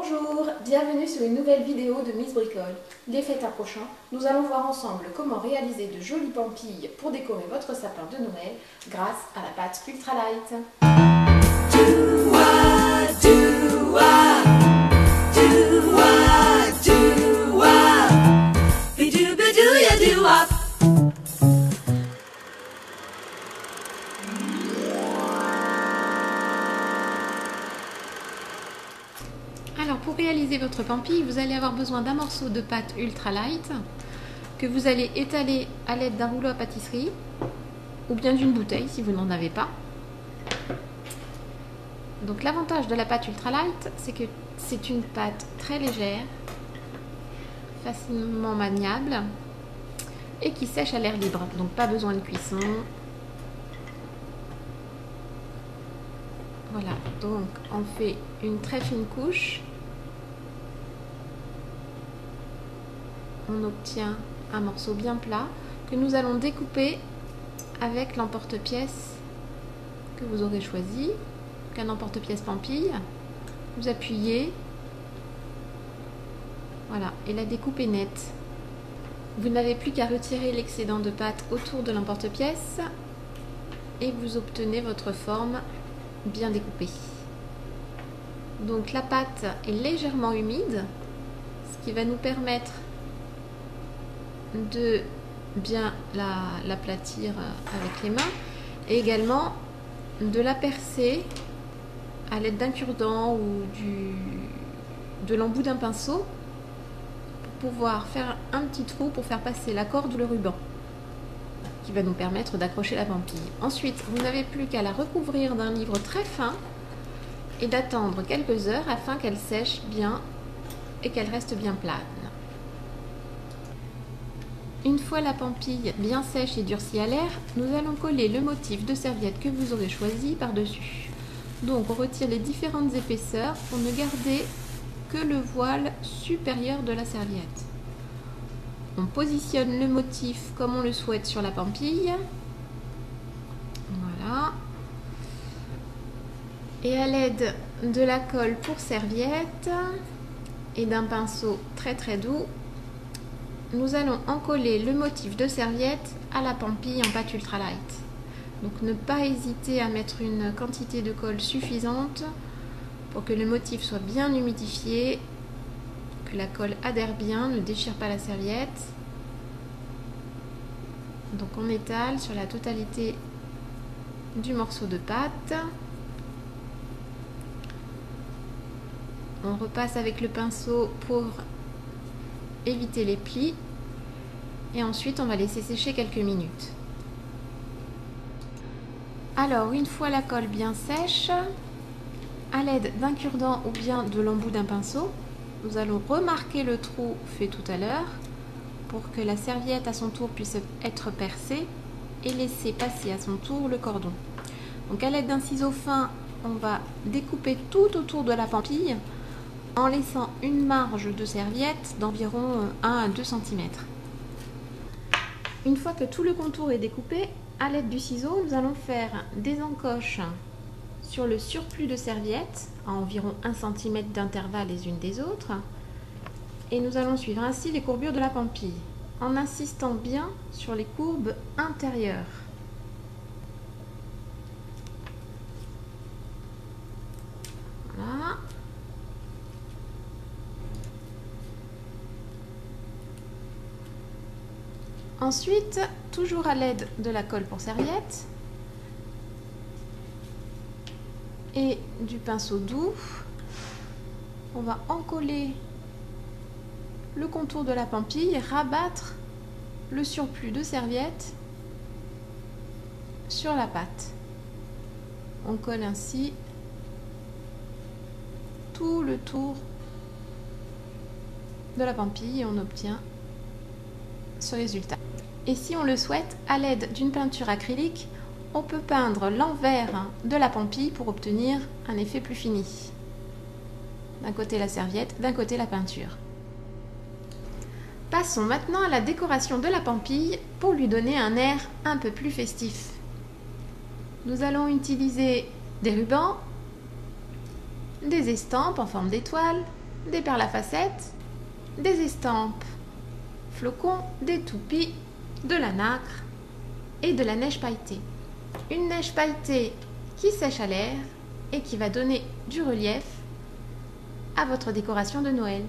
Bonjour, bienvenue sur une nouvelle vidéo de Miss Bricole. Les fêtes approchant, nous allons voir ensemble comment réaliser de jolies pampilles pour décorer votre sapin de Noël grâce à la pâte Ultralight. Alors pour réaliser votre pampille, vous allez avoir besoin d'un morceau de pâte Ultralight que vous allez étaler à l'aide d'un rouleau à pâtisserie ou bien d'une bouteille si vous n'en avez pas. Donc l'avantage de la pâte Ultralight, c'est que c'est une pâte très légère, facilement maniable et qui sèche à l'air libre, donc pas besoin de cuisson. Voilà, donc on fait une très fine couche. On obtient un morceau bien plat que nous allons découper avec l'emporte-pièce que vous aurez choisi, un emporte-pièce pampille. Vous appuyez, voilà, et la découpe est nette. Vous n'avez plus qu'à retirer l'excédent de pâte autour de l'emporte-pièce et vous obtenez votre forme bien découpée. Donc la pâte est légèrement humide, ce qui va nous permettre de bien l'aplatir avec les mains et également de la percer à l'aide d'un cure-dent ou de l'embout d'un pinceau pour pouvoir faire un petit trou pour faire passer la corde ou le ruban qui va nous permettre d'accrocher la pampille. Ensuite, vous n'avez plus qu'à la recouvrir d'un livre très fin et d'attendre quelques heures afin qu'elle sèche bien et qu'elle reste bien plane. Une fois la pampille bien sèche et durcie à l'air, nous allons coller le motif de serviette que vous aurez choisi par-dessus. Donc on retire les différentes épaisseurs pour ne garder que le voile supérieur de la serviette. On positionne le motif comme on le souhaite sur la pampille. Voilà. Et à l'aide de la colle pour serviette et d'un pinceau très très doux, nous allons encoller le motif de serviette à la pampille en pâte Ultralight. Donc ne pas hésiter à mettre une quantité de colle suffisante pour que le motif soit bien humidifié, que la colle adhère bien, ne déchire pas la serviette. Donc on étale sur la totalité du morceau de pâte. On repasse avec le pinceau pour éviter les plis et ensuite on va laisser sécher quelques minutes. Alors une fois la colle bien sèche, à l'aide d'un cure-dent ou bien de l'embout d'un pinceau, nous allons remarquer le trou fait tout à l'heure pour que la serviette à son tour puisse être percée et laisser passer à son tour le cordon. Donc à l'aide d'un ciseau fin, on va découper tout autour de la pampille en laissant une marge de serviette d'environ 1 à 2 cm. Une fois que tout le contour est découpé, à l'aide du ciseau, nous allons faire des encoches sur le surplus de serviette à environ 1 cm d'intervalle les unes des autres. Et nous allons suivre ainsi les courbures de la pampille en insistant bien sur les courbes intérieures. Voilà. Ensuite, toujours à l'aide de la colle pour serviette et du pinceau doux, on va encoller le contour de la pampille et rabattre le surplus de serviette sur la pâte. On colle ainsi tout le tour de la pampille et on obtient ce résultat. Et si on le souhaite, à l'aide d'une peinture acrylique, on peut peindre l'envers de la pampille pour obtenir un effet plus fini. D'un côté la serviette, d'un côté la peinture. Passons maintenant à la décoration de la pampille pour lui donner un air un peu plus festif. Nous allons utiliser des rubans, des estampes en forme d'étoile, des perles à facettes, des estampes, flocons, des toupies, de la nacre et de la neige pailletée. Une neige pailletée qui sèche à l'air et qui va donner du relief à votre décoration de Noël.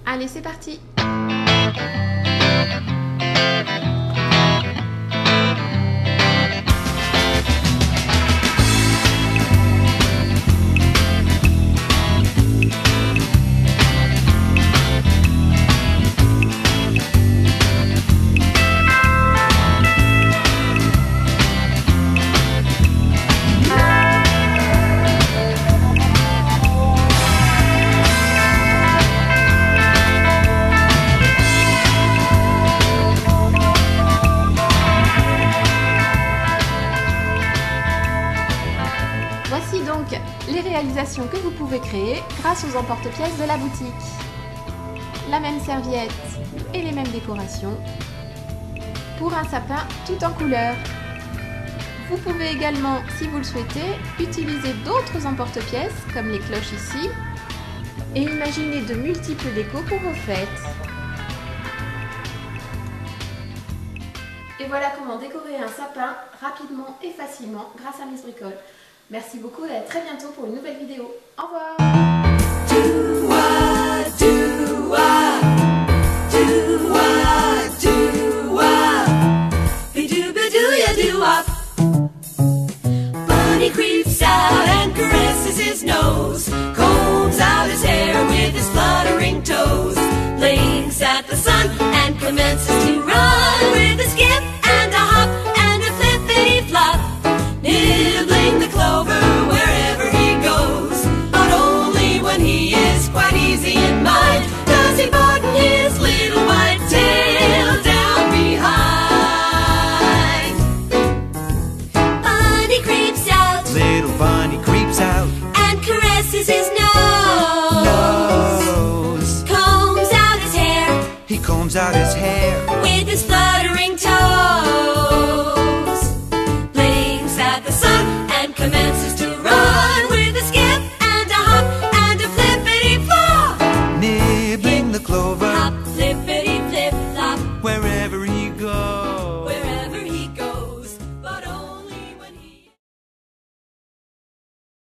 Allez, c'est parti! Voici donc les réalisations que vous pouvez créer grâce aux emporte-pièces de la boutique. La même serviette et les mêmes décorations pour un sapin tout en couleur. Vous pouvez également, si vous le souhaitez, utiliser d'autres emporte-pièces comme les cloches ici et imaginer de multiples décos pour vos fêtes. Et voilà comment décorer un sapin rapidement et facilement grâce à Miss Bricole. Merci beaucoup et à très bientôt pour une nouvelle vidéo. Au revoir!